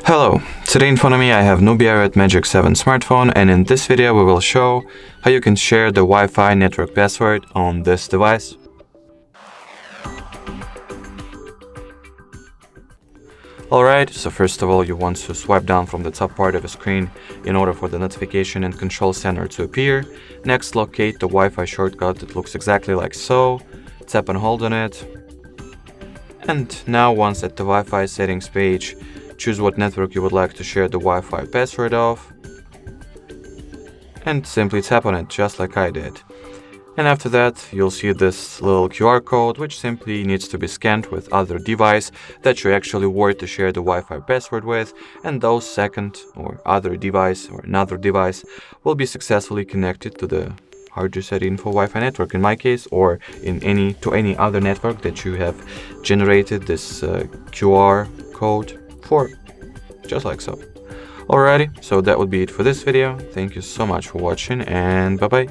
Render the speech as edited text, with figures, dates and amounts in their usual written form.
Hello, today in front of me I have Nubia Red Magic 7 smartphone, and in this video we will show how you can share the Wi-Fi network password on this device. Alright, so first of all you want to swipe down from the top part of the screen in order for the notification and control center to appear. Next, locate the Wi-Fi shortcut that looks exactly like so, tap and hold on it. And now once at the Wi-Fi settings page, choose what network you would like to share the Wi-Fi password of, and simply tap on it just like I did. And after that you'll see this little QR code which simply needs to be scanned with other device that you actually were to share the Wi-Fi password with, and those second or other device or another device will be successfully connected to the HardReset.Info Wi-Fi network in my case, or in any other network that you have generated this QR code for, just like so. Alrighty, so that would be it for this video. Thank you so much for watching, and bye bye.